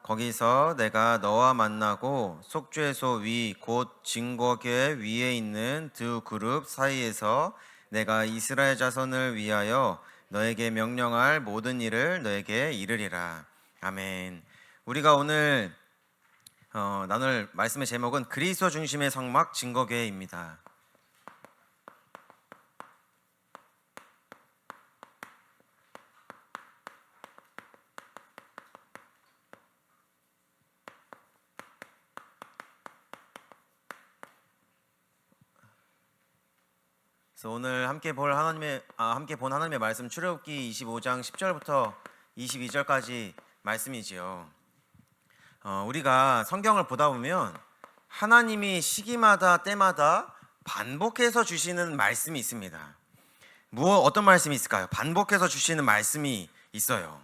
거기서 내가 너와 만나고 속죄소 위 곧 증거궤 위에 있는 두 그룹 사이에서 내가 이스라엘 자손을 위하여 너에게 명령할 모든 일을 너에게 이르리라. 아멘. 우리가 오늘 나눌 말씀의 제목은 그리스도 중심의 성막 증거궤입니다. 그래서 오늘 함께 본 하나님의 말씀 출애굽기 25장 10절부터 22절까지 말씀이지요. 우리가 성경을 보다 보면 하나님이 시기마다 때마다 반복해서 주시는 말씀이 있습니다. 어떤 말씀이 있을까요? 반복해서 주시는 말씀이 있어요.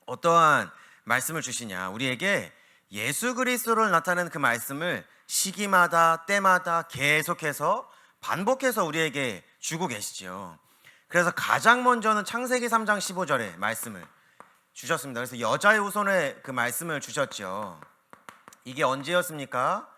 어떠한 말씀을 주시냐? 우리에게 예수 그리스도를 나타내는 그 말씀을 시기마다 때마다 계속해서 반복해서 우리에게 주고 계시죠. 그래서 가장 먼저는 창세기 3장 15절의 말씀을 주셨습니다. 그래서 여자의 후손의 그 말씀을 주셨죠. 이게 언제였습니까?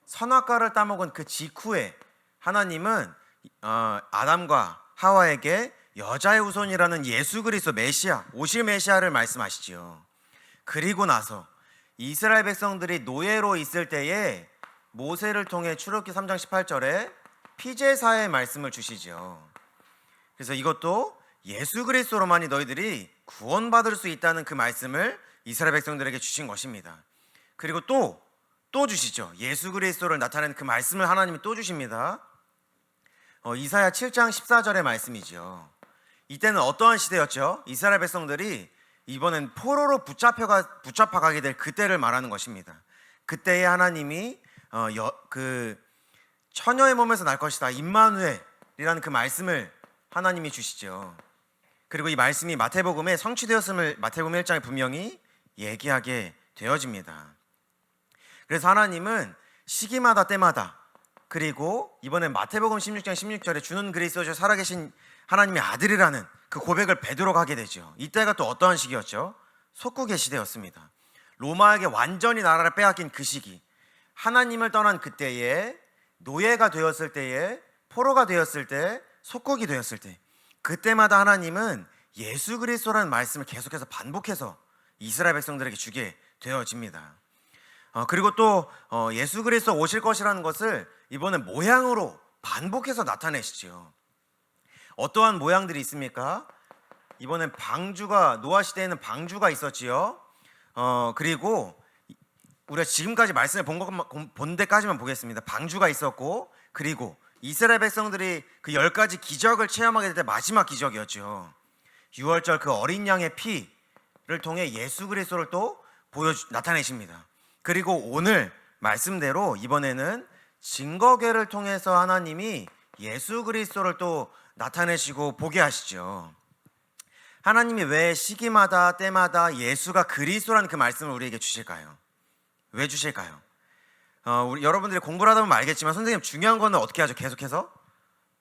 선악과를 따먹은 그 직후에 하나님은 아담과 하와에게 여자의 후손이라는 예수 그리스도 메시아, 오실 메시아를 말씀하시죠. 그리고 나서 이스라엘 백성들이 노예로 있을 때에 모세를 통해 출애굽기 3장 18절에 피제사의 말씀을 주시죠. 그래서 이것도 예수 그리스도로만이 너희들이 구원받을 수 있다는 그 말씀을 이스라엘 백성들에게 주신 것입니다. 그리고 또 주시죠. 예수 그리스도를 나타내는 그 말씀을 하나님이 또 주십니다. 이사야 7장 14절의 말씀이죠. 이때는 어떠한 시대였죠? 이스라엘 백성들이 이번엔 포로로 붙잡혀가게 될 그때를 말하는 것입니다. 그때에 하나님이 처녀의 몸에서 날 것이다, 임마누엘이라는 그 말씀을 하나님이 주시죠. 그리고 이 말씀이 마태복음에 성취되었음을 마태복음 1장에 분명히 얘기하게 되어집니다. 그래서 하나님은 시기마다 때마다, 그리고 이번에 마태복음 16장 16절에 주는 그리스도죠, 살아계신 하나님의 아들이라는 그 고백을 베드로가 하게 되죠. 이때가 또 어떠한 시기였죠? 속국의 시대였습니다. 로마에게 완전히 나라를 빼앗긴 그 시기, 하나님을 떠난 그때에 노예가 되었을 때에, 포로가 되었을 때, 속국이 되었을 때, 그때마다 하나님은 예수 그리스도라는 말씀을 계속해서 반복해서 이스라엘 백성들에게 주게 되어집니다. 그리고 또 예수 그리스도 오실 것이라는 것을 이번에 모양으로 반복해서 나타내시죠. 어떠한 모양들이 있습니까? 이번엔 노아 시대에는 방주가 있었지요. 그리고 우리가 지금까지 말씀을 본 데까지만 보겠습니다. 방주가 있었고, 그리고 이스라엘 백성들이 그 10가지 기적을 체험하게 될 때 마지막 기적이었죠. 6월절 그 어린 양의 피를 통해 예수 그리스도를 또 나타내십니다. 그리고 오늘 말씀대로 이번에는 증거궤를 통해서 하나님이 예수 그리스도를 또 나타내시고 보게 하시죠. 하나님이 왜 시기마다 때마다 예수가 그리스도라는 그 말씀을 우리에게 주실까요? 왜 주실까요? 여러분들이 공부를 하다 보면 알겠지만 선생님, 중요한 거는 어떻게 하죠? 계속해서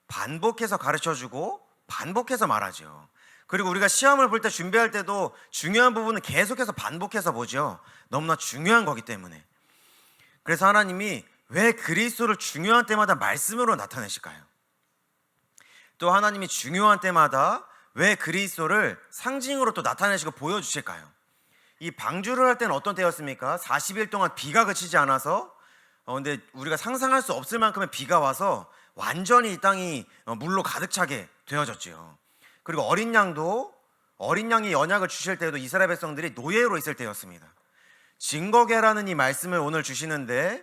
반복해서 가르쳐주고 반복해서 말하죠. 그리고 우리가 시험을 볼 때, 준비할 때도 중요한 부분은 계속해서 반복해서 보죠. 너무나 중요한 거기 때문에. 그래서 하나님이 왜 그리스도를 중요한 때마다 말씀으로 나타내실까요? 또 하나님이 중요한 때마다 왜 그리스도를 상징으로 또 나타내시고 보여주실까요? 이 방주를 할 때는 어떤 때였습니까? 40일 동안 비가 그치지 않아서 근데 우리가 상상할 수 없을 만큼의 비가 와서 완전히 이 땅이 물로 가득 차게 되어졌죠. 그리고 어린 양이 언약을 주실 때도 이스라엘 백성들이 노예로 있을 때였습니다. 증거궤라는 이 말씀을 오늘 주시는데,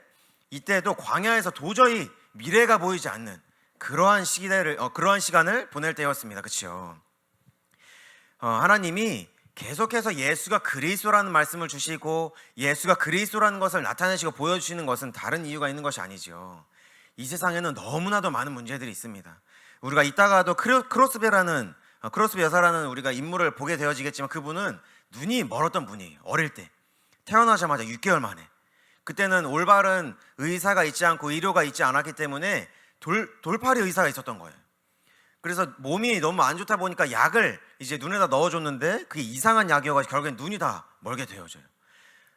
이때도 광야에서 도저히 미래가 보이지 않는 그러한 시간을 보낼 때였습니다. 그렇죠? 하나님이 계속해서 예수가 그리스도라는 말씀을 주시고 예수가 그리스도라는 것을 나타내시고 보여주시는 것은 다른 이유가 있는 것이 아니죠. 이 세상에는 너무나도 많은 문제들이 있습니다. 우리가 이따가도 크로스베 여사라는 우리가 인물을 보게 되어지겠지만, 그분은 눈이 멀었던 분이에요. 어릴 때 태어나자마자 6개월 만에. 그때는 올바른 의사가 있지 않고 의료가 있지 않았기 때문에 돌팔이 의사가 있었던 거예요. 그래서 몸이 너무 안 좋다 보니까 약을 이제 눈에다 넣어줬는데 그게 이상한 약이어가지고 결국엔 눈이 다 멀게 되어져요.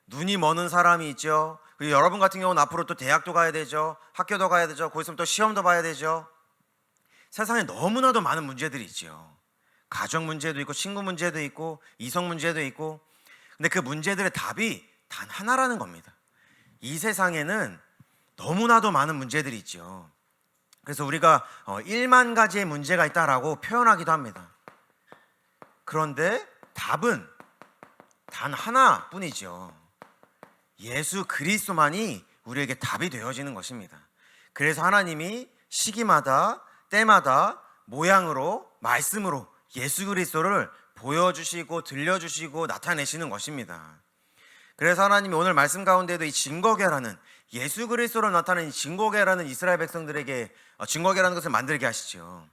눈이 머는 사람이 있죠. 그리고 여러분 같은 경우는 앞으로 또 대학도 가야 되죠. 학교도 가야 되죠. 거기서 또 시험도 봐야 되죠. 세상에 너무나도 많은 문제들이 있죠. 가정 문제도 있고 친구 문제도 있고 이성 문제도 있고. 근데 그 문제들의 답이 단 하나라는 겁니다. 이 세상에는 너무나도 많은 문제들이 있죠. 그래서 우리가 1만 가지의 문제가 있다라고 표현하기도 합니다. 그런데 답은 단 하나뿐이죠. 예수 그리스도만이 우리에게 답이 되어지는 것입니다. 그래서 하나님이 시기마다 때마다 모양으로 말씀으로 예수 그리스도를 보여주시고 들려주시고 나타내시는 것입니다. 그래서 하나님이 오늘 말씀 가운데도 이 증거계라는 예수 그리스도로 나타낸 증거계라는 이스라엘 백성들에게 증거계라는 것을 만들게 하시죠.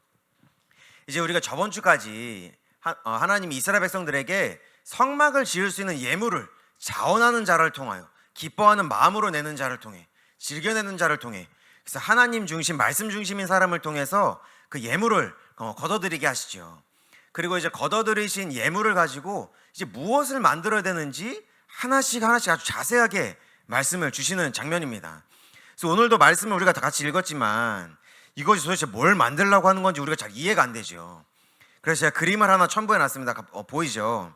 이제 우리가 저번 주까지 하나님이 이스라엘 백성들에게 성막을 지을 수 있는 예물을 자원하는 자를 통하여 기뻐하는 마음으로 내는 자를 통해 즐겨내는 자를 통해 그래서 하나님 중심 말씀 중심인 사람을 통해서 그 예물을 거둬들이게 하시죠. 그리고 이제 거둬들이신 예물을 가지고 이제 무엇을 만들어야 되는지 하나씩 아주 자세하게 말씀을 주시는 장면입니다. 그래서 오늘도 말씀을 우리가 다 같이 읽었지만 이것이 도대체 뭘 만들려고 하는 건지 우리가 잘 이해가 안 되죠. 그래서 제가 그림을 하나 첨부해 놨습니다. 보이죠?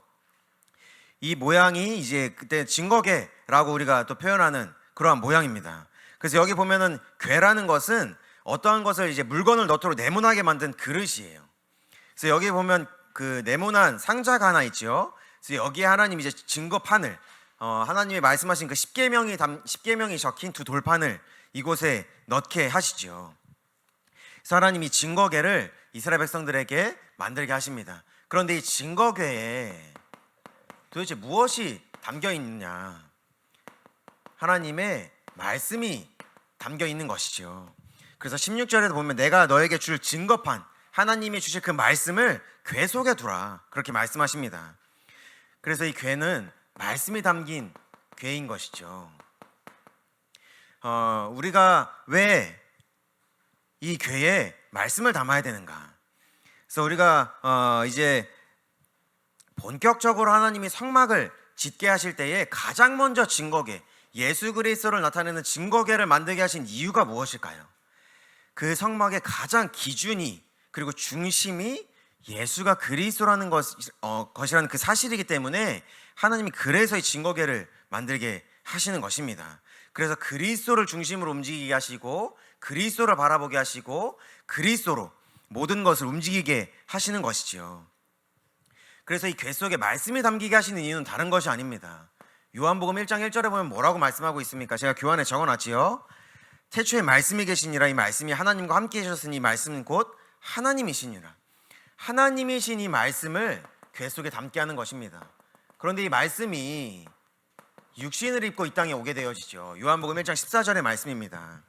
이 모양이 이제 그때 증거계라고 우리가 또 표현하는 그러한 모양입니다. 그래서 여기 보면은 궤라는 것은 어떠한 것을 이제 물건을 넣도록 네모나게 만든 그릇이에요. 그래서 여기 보면 그 네모난 상자가 하나 있죠. 그래서 여기에 하나님 이제 증거판을 하나님이 말씀하신 그 10계명이 적힌 두 돌판을 이곳에 넣게 하시죠. 그래서 하나님이 증거궤를 이스라엘 백성들에게 만들게 하십니다. 그런데 이 증거궤에 도대체 무엇이 담겨 있느냐? 하나님의 말씀이 담겨 있는 것이죠. 그래서 16절에도 보면 내가 너에게 줄 증거판 하나님이 주실 그 말씀을 궤 속에 두라 그렇게 말씀하십니다. 그래서 이 궤는 말씀이 담긴 궤인 것이죠. 우리가 왜 이 궤에 말씀을 담아야 되는가? 그래서 우리가 이제 본격적으로 하나님이 성막을 짓게 하실 때에 가장 먼저 증거궤 예수 그리스도를 나타내는 증거궤를 만들게 하신 이유가 무엇일까요? 그 성막의 가장 기준이 그리고 중심이 예수가 그리스도라는 것이라는 그 사실이기 때문에 하나님이 그래서 이 증거궤를 만들게 하시는 것입니다. 그래서 그리스도를 중심으로 움직이게 하시고 그리스도를 바라보게 하시고 그리스도로 모든 것을 움직이게 하시는 것이죠. 그래서 이 궤 속에 말씀이 담기게 하시는 이유는 다른 것이 아닙니다. 요한복음 1장 1절에 보면 뭐라고 말씀하고 있습니까? 제가 교환에 적어놨지요. 태초에 말씀이 계시니라 이 말씀이 하나님과 함께 계셨으니 이 말씀은 곧 하나님이시니라. 하나님이신 이 말씀을 궤 속에 담게 하는 것입니다. 그런데 이 말씀이 육신을 입고 이 땅에 오게 되어지죠. 요한복음 1장 14절의 말씀입니다.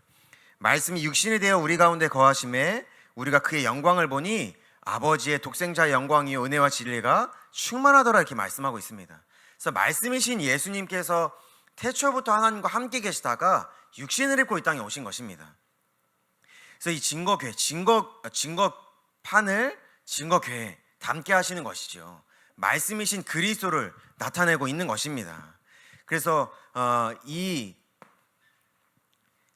말씀이 육신이 되어 우리 가운데 거하심에 우리가 그의 영광을 보니 아버지의 독생자의 영광이요 은혜와 진리가 충만하더라 이렇게 말씀하고 있습니다. 그래서 말씀이신 예수님께서 태초부터 하나님과 함께 계시다가 육신을 입고 이 땅에 오신 것입니다. 그래서 이 증거궤, 증거판을 증거궤에 담게 하시는 것이죠. 말씀이신 그리스도를 나타내고 있는 것입니다. 그래서 이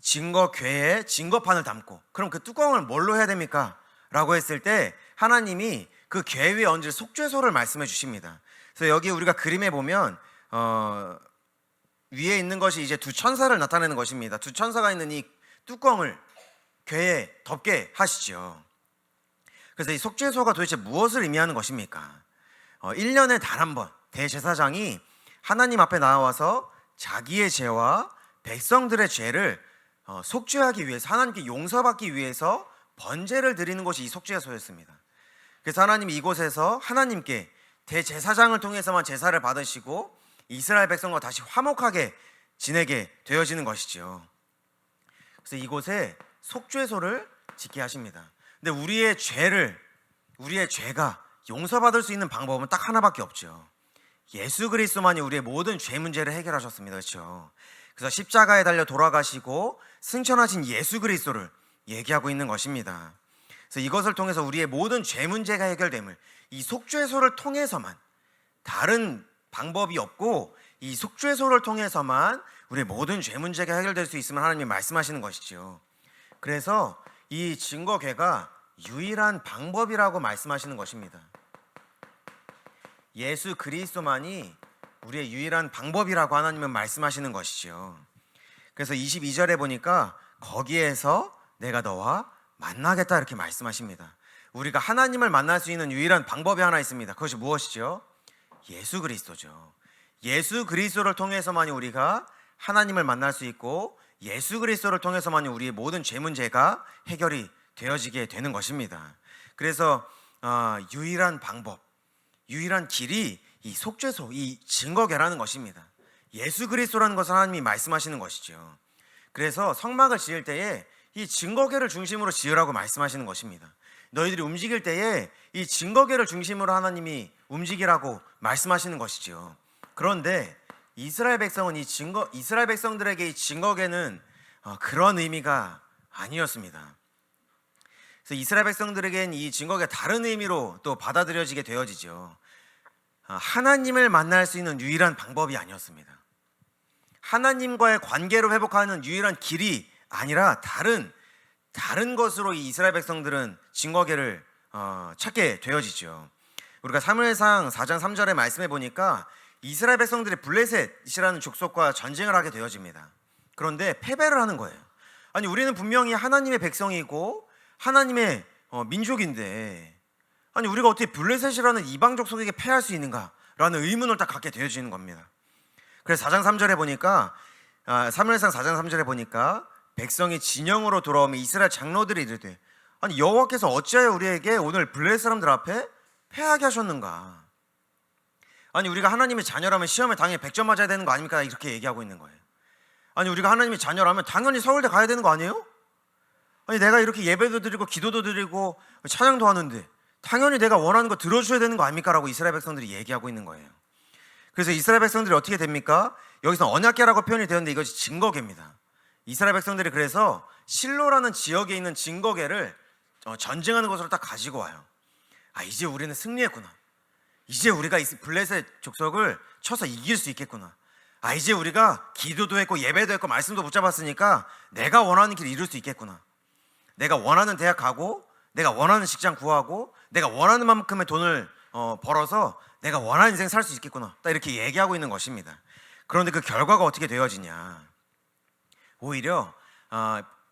증거궤에 증거판을 담고 그럼 그 뚜껑을 뭘로 해야 됩니까? 라고 했을 때 하나님이 그 궤 위에 얹을 속죄소를 말씀해 주십니다. 그래서 여기 우리가 그림에 보면 위에 있는 것이 이제 두 천사를 나타내는 것입니다. 두 천사가 있는 이 뚜껑을 궤에 덮게 하시죠. 그래서 이 속죄소가 도대체 무엇을 의미하는 것입니까? 1년에 단 한 번 대제사장이 하나님 앞에 나와서 자기의 죄와 백성들의 죄를 속죄하기 위해서 하나님께 용서받기 위해서 번제를 드리는 것이 이 속죄소였습니다. 그래서 하나님이 이곳에서 하나님께 대제사장을 통해서만 제사를 받으시고 이스라엘 백성과 다시 화목하게 지내게 되어지는 것이죠. 그래서 이곳에 속죄소를 짓게 하십니다. 근데 우리의 죄가 용서받을 수 있는 방법은 딱 하나밖에 없죠. 예수 그리스도만이 우리의 모든 죄 문제를 해결하셨습니다. 그렇죠? 그래서 십자가에 달려 돌아가시고 승천하신 예수 그리스도를 얘기하고 있는 것입니다. 그래서 이것을 통해서 우리의 모든 죄 문제가 해결됨을, 이 속죄소를 통해서만, 다른 방법이 없고 이 속죄소를 통해서만 우리의 모든 죄 문제가 해결될 수 있음을 하나님이 말씀하시는 것이죠. 그래서 이 증거궤가 유일한 방법이라고 말씀하시는 것입니다. 예수 그리스도만이 우리의 유일한 방법이라고 하나님은 말씀하시는 것이죠. 그래서 22절에 보니까 거기에서 내가 너와 만나겠다 이렇게 말씀하십니다. 우리가 하나님을 만날 수 있는 유일한 방법이 하나 있습니다. 그것이 무엇이죠? 예수 그리스도죠. 예수 그리스도를 통해서만이 우리가 하나님을 만날 수 있고, 예수 그리스도를 통해서만이 우리의 모든 죄 문제가 해결이 되어지게 되는 것입니다. 그래서 유일한 방법, 유일한 길이 이 속죄소, 이 증거궤라는 것입니다. 예수 그리스도라는 것을 하나님이 말씀하시는 것이죠. 그래서 성막을 지을 때에 이 증거궤를 중심으로 지으라고 말씀하시는 것입니다. 너희들이 움직일 때에 이 증거궤를 중심으로 하나님이 움직이라고 말씀하시는 것이죠. 그런데 이스라엘 백성들에게 이 증거궤는 그런 의미가 아니었습니다. 그래서 이스라엘 백성들에겐 이 증거궤가 다른 의미로 또 받아들여지게 되어지죠. 하나님을 만날 수 있는 유일한 방법이 아니었습니다. 하나님과의 관계를 회복하는 유일한 길이 아니라 다른 것으로 이 이스라엘 백성들은 증거궤를 찾게 되어지죠. 우리가 사무엘상 4장 3절의 말씀해 보니까 이스라엘 백성들이 블레셋이라는 족속과 전쟁을 하게 되어집니다. 그런데 패배를 하는 거예요. 아니, 우리는 분명히 하나님의 백성이고 하나님의 민족인데, 아니 우리가 어떻게 블레셋이라는 이방 족속에게 패할 수 있는가라는 의문을 딱 갖게 되어지는 겁니다. 그래서 4장 3절에 보니까 사무엘상 4장 3절에 보니까 백성이 진영으로 돌아오면 이스라엘 장로들이 이르되, 아니 여호와께서 어찌하여 우리에게 오늘 블레셋 사람들 앞에 패하게 하셨는가? 아니 우리가 하나님의 자녀라면 시험에 당연히 100점 맞아야 되는 거 아닙니까? 이렇게 얘기하고 있는 거예요. 아니 우리가 하나님의 자녀라면 당연히 서울대 가야 되는 거 아니에요? 아니 내가 이렇게 예배도 드리고 기도도 드리고 찬양도 하는데 당연히 내가 원하는 거 들어줘야 되는 거 아닙니까? 라고 이스라엘 백성들이 얘기하고 있는 거예요. 그래서 이스라엘 백성들이 어떻게 됩니까? 여기서 언약궤라고 표현이 되었는데 이것이 증거궤입니다. 이스라엘 백성들이 그래서 실로라는 지역에 있는 증거궤를 전쟁하는 것으로 딱 가지고 와요. 이제 우리는 승리했구나. 이제 우리가 블레셋 족속을 쳐서 이길 수 있겠구나. 이제 우리가 기도도 했고 예배도 했고 말씀도 붙잡았으니까 내가 원하는 길을 이룰 수 있겠구나. 내가 원하는 대학 가고, 내가 원하는 직장 구하고, 내가 원하는 만큼의 돈을 벌어서 내가 원하는 인생 살 수 있겠구나. 딱 이렇게 얘기하고 있는 것입니다. 그런데 그 결과가 어떻게 되어지냐? 오히려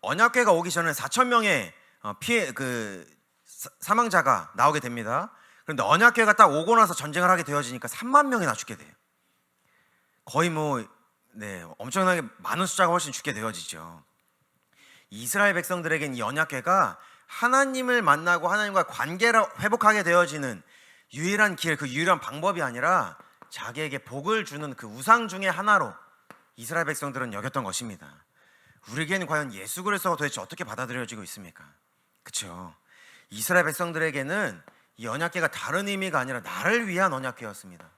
언약궤가 오기 전에 4,000명의 사망자가 나오게 됩니다. 그런데 언약궤가 딱 오고 나서 전쟁을 하게 되어지니까 3만 명이나 죽게 돼요. 거의 엄청나게 많은 숫자가 훨씬 죽게 되어지죠. 이스라엘 백성들에겐 이 언약궤가 하나님을 만나고 하나님과 관계를 회복하게 되어지는 유일한 길, 그 유일한 방법이 아니라 자기에게 복을 주는 그 우상 중의 하나로 이스라엘 백성들은 여겼던 것입니다. 우리에게는 과연 예수 그리스도가 도대체 어떻게 받아들여지고 있습니까? 그렇죠? 이스라엘 백성들에게는 이 언약궤가 다른 의미가 아니라 나를 위한 언약궤였습니다.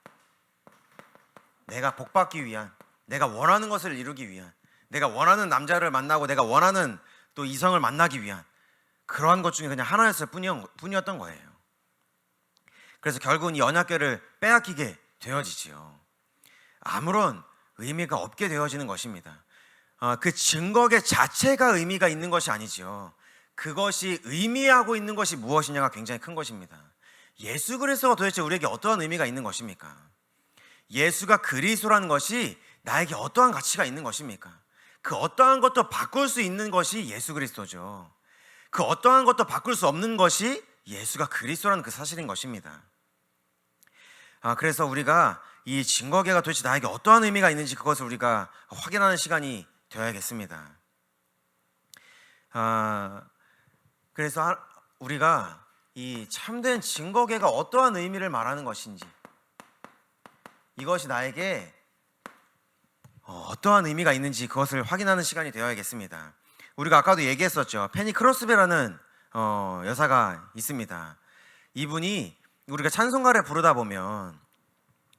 내가 복받기 위한, 내가 원하는 것을 이루기 위한, 내가 원하는 남자를 만나고 내가 원하는 또 이성을 만나기 위한 그러한 것 중에 그냥 하나였을 뿐이었던 거예요. 그래서 결국은 이 언약궤를 빼앗기게 되어지지요. 아무런 의미가 없게 되어지는 것입니다. 그 증거궤 자체가 의미가 있는 것이 아니죠. 그것이 의미하고 있는 것이 무엇이냐가 굉장히 큰 것입니다. 예수 그리스도가 도대체 우리에게 어떠한 의미가 있는 것입니까? 예수가 그리스도라는 것이 나에게 어떠한 가치가 있는 것입니까? 그 어떠한 것도 바꿀 수 있는 것이 예수 그리스도죠. 그 어떠한 것도 바꿀 수 없는 것이 예수가 그리스도라는 그 사실인 것입니다. 그래서 우리가 이 증거궤가 도대체 나에게 어떠한 의미가 있는지 그것을 우리가 확인하는 시간이 되어야겠습니다. 그래서 우리가 이 참된 증거궤가 어떠한 의미를 말하는 것인지, 이것이 나에게 어떠한 의미가 있는지 그것을 확인하는 시간이 되어야겠습니다. 우리가 아까도 얘기했었죠. 페니 크로스베라는 여사가 있습니다. 이분이 우리가 찬송가를 부르다 보면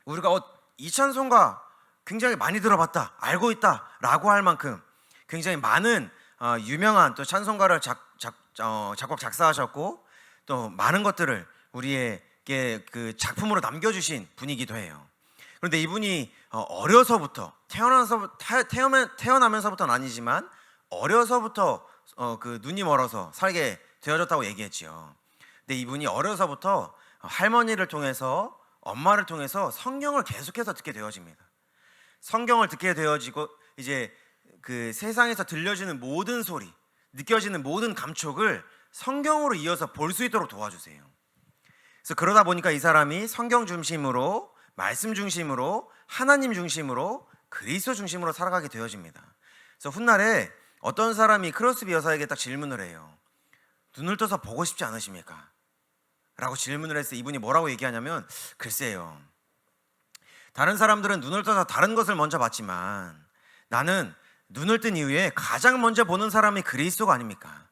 우리가 이 찬송가 굉장히 많이 들어봤다, 알고 있다라고 할 만큼 굉장히 많은 유명한 또 찬송가를 작곡 작사하셨고 또 많은 것들을 우리에게 그 작품으로 남겨주신 분이기도 해요. 그런데 이분이 어려서부터 태어나면서부터는 아니지만 어려서부터 그 눈이 멀어서 살게 되어졌다고 얘기했지요. 근데 이분이 어려서부터 할머니를 통해서 엄마를 통해서 성경을 계속해서 듣게 되어집니다. 성경을 듣게 되어지고 이제 그 세상에서 들려지는 모든 소리, 느껴지는 모든 감촉을 성경으로 이어서 볼 수 있도록 도와주세요. 그래서 그러다 보니까 이 사람이 성경 중심으로, 말씀 중심으로, 하나님 중심으로, 그리스도 중심으로 살아가게 되어집니다. 그래서 훗날에 어떤 사람이 크로스비 여사에게 딱 질문을 해요. 눈을 떠서 보고 싶지 않으십니까? 라고 질문을 했을 때 이분이 뭐라고 얘기하냐면, 글쎄요, 다른 사람들은 눈을 떠서 다른 것을 먼저 봤지만 나는 눈을 뜬 이후에 가장 먼저 보는 사람이 그리스도가 아닙니까?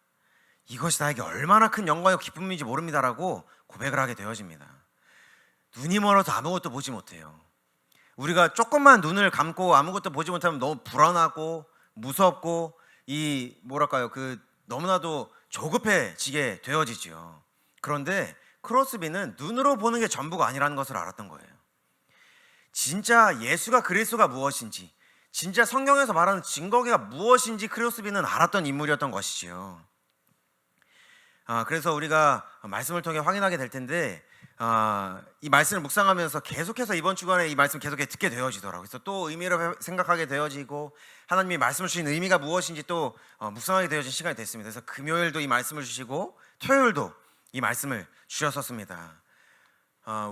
이것이 나에게 얼마나 큰 영광이고 기쁨인지 모릅니다라고 고백을 하게 되어집니다. 눈이 멀어서 아무것도 보지 못해요. 우리가 조금만 눈을 감고 아무것도 보지 못하면 너무 불안하고 무섭고 너무나도 조급해지게 되어지죠. 그런데 크로스비는 눈으로 보는 게 전부가 아니라는 것을 알았던 거예요. 진짜 예수가 그리스도가 무엇인지, 진짜 성경에서 말하는 증거가 무엇인지 크로스비는 알았던 인물이었던 것이지요. 그래서 우리가 말씀을 통해 확인하게 될 텐데 이 말씀을 묵상하면서 계속해서 이번 주간에 이 말씀 계속 듣게 되어지더라고요. 그래서 또 의미를 생각하게 되어지고 하나님이 말씀을 주신 의미가 무엇인지 또 묵상하게 되어진 시간이 됐습니다. 그래서 금요일도 이 말씀을 주시고 토요일도 이 말씀을 주셨었습니다.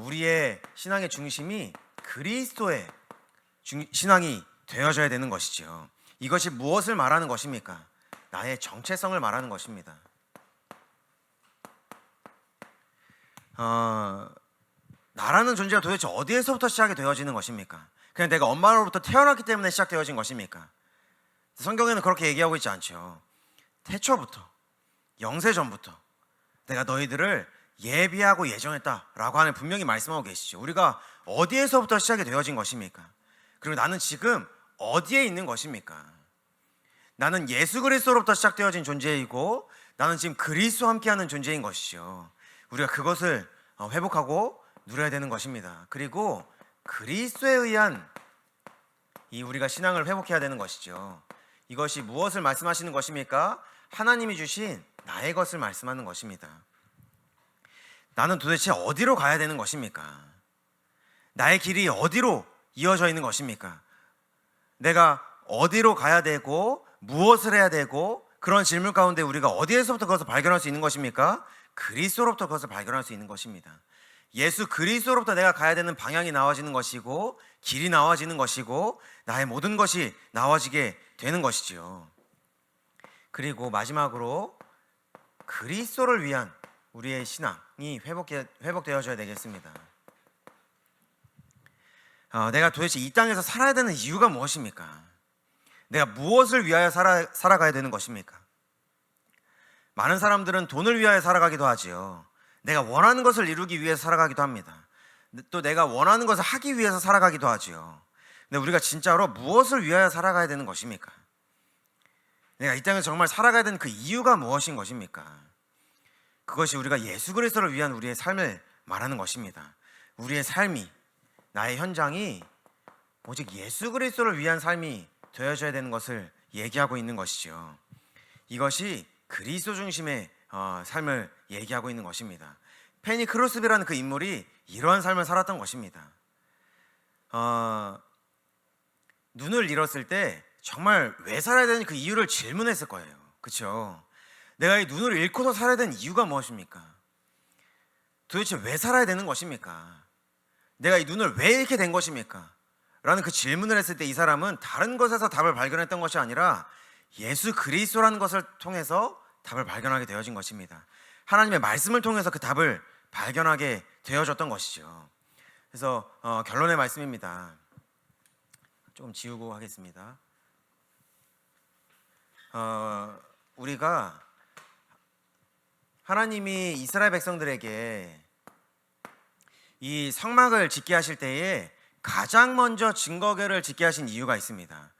우리의 신앙의 중심이 그리스도의 신앙이 되어져야 되는 것이죠. 이것이 무엇을 말하는 것입니까? 나의 정체성을 말하는 것입니다. 나라는 존재가 도대체 어디에서부터 시작이 되어지는 것입니까? 그냥 내가 엄마로부터 태어났기 때문에 시작되어진 것입니까? 성경에는 그렇게 얘기하고 있지 않죠. 태초부터, 영세전부터 내가 너희들을 예비하고 예정했다라고 하는 분명히 말씀하고 계시죠. 우리가 어디에서부터 시작이 되어진 것입니까? 그리고 나는 지금 어디에 있는 것입니까? 나는 예수 그리스도로부터 시작되어진 존재이고 나는 지금 그리스도와 함께하는 존재인 것이죠. 우리가 그것을 회복하고 누려야 되는 것입니다. 그리고 그리스도에 의한 우리가 신앙을 회복해야 되는 것이죠. 이것이 무엇을 말씀하시는 것입니까? 하나님이 주신 나의 것을 말씀하는 것입니다. 나는 도대체 어디로 가야 되는 것입니까? 나의 길이 어디로 이어져 있는 것입니까? 내가 어디로 가야 되고 무엇을 해야 되고 그런 질문 가운데 우리가 어디에서부터 그것을 발견할 수 있는 것입니까? 그리스도로부터 그것을 발견할 수 있는 것입니다. 예수 그리스도로부터 내가 가야 되는 방향이 나와지는 것이고 길이 나와지는 것이고 나의 모든 것이 나와지게 되는 것이지요. 그리고 마지막으로 그리스도를 위한 우리의 신앙이 회복되어져야 되겠습니다. 내가 도대체 이 땅에서 살아야 되는 이유가 무엇입니까? 내가 무엇을 위하여 살아가야 되는 것입니까? 많은 사람들은 돈을 위하여 살아가기도 하지요. 내가 원하는 것을 이루기 위해서 살아가기도 합니다. 또 내가 원하는 것을 하기 위해서 살아가기도 하지요. 근데 우리가 진짜로 무엇을 위하여 살아가야 되는 것입니까? 내가 이 땅에서 정말 살아가야 되는 그 이유가 무엇인 것입니까? 그것이 우리가 예수 그리스도를 위한 우리의 삶을 말하는 것입니다. 우리의 삶이, 나의 현장이 오직 예수 그리스도를 위한 삶이 되어져야 되는 것을 얘기하고 있는 것이죠. 이것이 그리스도 중심의 삶을 얘기하고 있는 것입니다. 페니 크로스비라는 그 인물이 이러한 삶을 살았던 것입니다. 눈을 잃었을 때 정말 왜 살아야 되는 그 이유를 질문했을 거예요. 그렇죠? 내가 이 눈을 잃고서 살아야 되는 이유가 무엇입니까? 도대체 왜 살아야 되는 것입니까? 내가 이 눈을 왜 잃게 된 것입니까? 라는 그 질문을 했을 때 이 사람은 다른 것에서 답을 발견했던 것이 아니라 예수 그리스도라는 것을 통해서 답을 발견하게 되어진 것입니다. 하나님의 말씀을 통해서 그 답을 발견하게 되어졌던 것이죠. 그래서 결론의 말씀입니다. 조금 지우고 하겠습니다. 우리가 하나님이 이스라엘 백성들에게 이 성막을 짓게 하실 때에 가장 먼저 증거궤를 짓게 하신 이유가 있습니다.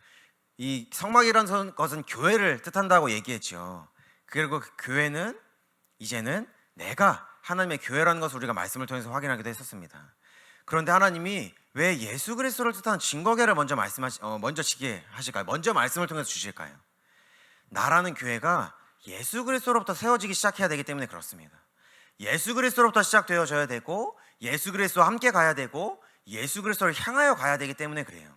이 성막이라는 것은 교회를 뜻한다고 얘기했죠. 그리고 그 교회는 이제는 내가 하나님의 교회라는 것을 우리가 말씀을 통해서 확인하기도 했었습니다. 그런데 하나님이 왜 예수 그리스도를 뜻하는 증거궤를 먼저 지게 하실까요? 먼저 말씀을 통해서 주실까요? 나라는 교회가 예수 그리스도로부터 세워지기 시작해야 되기 때문에 그렇습니다. 예수 그리스도로부터 시작되어져야 되고 예수 그리스도와 함께 가야 되고 예수 그리스도를 향하여 가야 되기 때문에 그래요.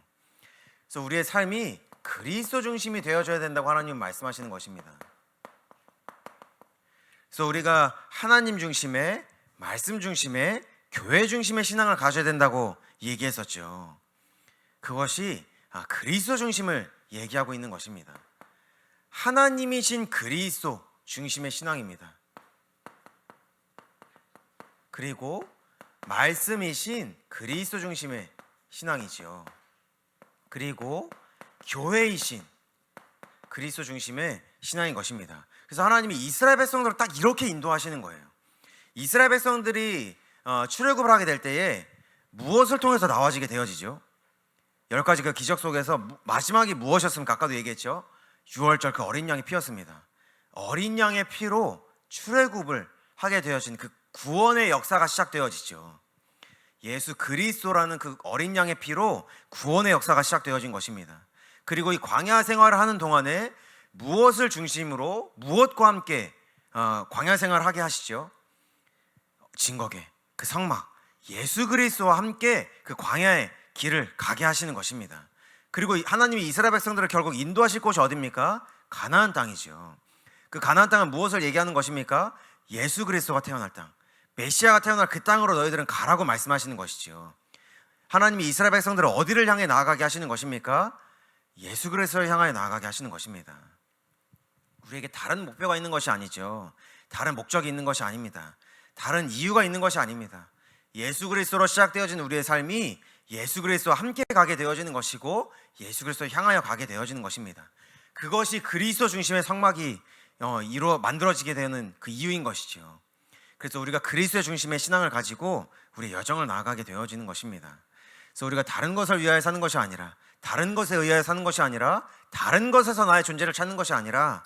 그래서 우리의 삶이 그리스도 중심이 되어져야 된다고 하나님은 말씀하시는 것입니다. 그래서 우리가 하나님 중심의, 말씀 중심의, 교회 중심의 신앙을 가져야 된다고 얘기했었죠. 그것이 그리스도 중심을 얘기하고 있는 것입니다. 하나님이신 그리스도 중심의 신앙입니다. 그리고 말씀이신 그리스도 중심의 신앙이지요. 그리고 교회이신 그리스도 중심의 신앙인 것입니다. 그래서 하나님이 이스라엘 백성들을 딱 이렇게 인도하시는 거예요. 이스라엘 백성들이 출애굽을 하게 될 때에 무엇을 통해서 나와지게 되어지죠? 10가지 그 기적 속에서 마지막이 무엇이었습니까? 아까도 얘기했죠. 6월절 그 어린 양의 피였습니다. 어린 양의 피로 출애굽을 하게 되어진 그 구원의 역사가 시작되어지죠. 예수 그리스도라는 그 어린 양의 피로 구원의 역사가 시작되어진 것입니다. 그리고 이 광야 생활을 하는 동안에 무엇을 중심으로 무엇과 함께 광야 생활을 하게 하시죠? 증거궤, 그 성막, 예수 그리스도와 함께 그 광야의 길을 가게 하시는 것입니다. 그리고 하나님이 이스라엘 백성들을 결국 인도하실 곳이 어디입니까? 가나안 땅이죠. 그 가나안 땅은 무엇을 얘기하는 것입니까? 예수 그리스도가 태어날 땅, 메시아가 태어날 그 땅으로 너희들은 가라고 말씀하시는 것이죠. 하나님이 이스라엘 백성들을 어디를 향해 나아가게 하시는 것입니까? 예수 그리스도를 향하여 나아가게 하시는 것입니다. 우리에게 다른 목표가 있는 것이 아니죠. 다른 목적이 있는 것이 아닙니다. 다른 이유가 있는 것이 아닙니다. 예수 그리스도로 시작되어진 우리의 삶이 예수 그리스도와 함께 가게 되어지는 것이고 예수 그리스도를 향하여 가게 되어지는 것입니다. 그것이 그리스도 중심의 성막이 만들어지게 되는 그 이유인 것이죠. 그래서 우리가 그리스도의 중심의 신앙을 가지고 우리의 여정을 나아가게 되어지는 것입니다. 그래서 우리가 다른 것을 위하여 사는 것이 아니라, 다른 것에 의하여 사는 것이 아니라, 다른 것에서 나의 존재를 찾는 것이 아니라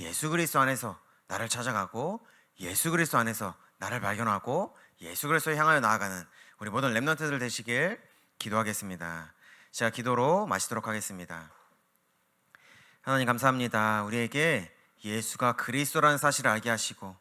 예수 그리스도 안에서 나를 찾아가고 예수 그리스도 안에서 나를 발견하고 예수 그리스도를 향하여 나아가는 우리 모든 렘넌트들 되시길 기도하겠습니다. 제가 기도로 마치도록 하겠습니다. 하나님 감사합니다. 우리에게 예수가 그리스도라는 사실을 알게 하시고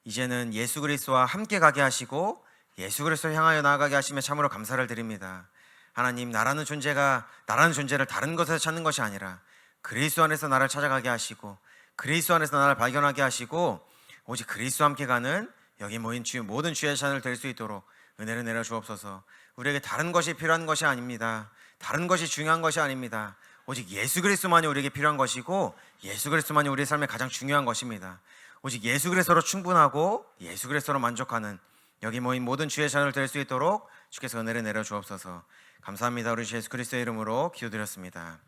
이제는 예수 그리스도와 함께 가게 하시고 예수 그리스도를 향하여 나아가게 하시며 참으로 감사를 드립니다. 하나님, 나라는 존재를 다른 것에서 찾는 것이 아니라 그리스도 안에서 나를 찾아가게 하시고 그리스도 안에서 나를 발견하게 하시고 오직 그리스도와 함께 가는 여기 모인 모든 주의 자녀들 될 수 있도록 은혜를 내려 주옵소서. 우리에게 다른 것이 필요한 것이 아닙니다. 다른 것이 중요한 것이 아닙니다. 오직 예수 그리스도만이 우리에게 필요한 것이고 예수 그리스도만이 우리의 삶에 가장 중요한 것입니다. 오직 예수 그리스도로 충분하고 예수 그리스도로 만족하는 여기 모인 모든 주의 자녀들 될 수 있도록 주께서 은혜를 내려 주옵소서. 감사합니다. 우리 주 예수 그리스도의 이름으로 기도드렸습니다.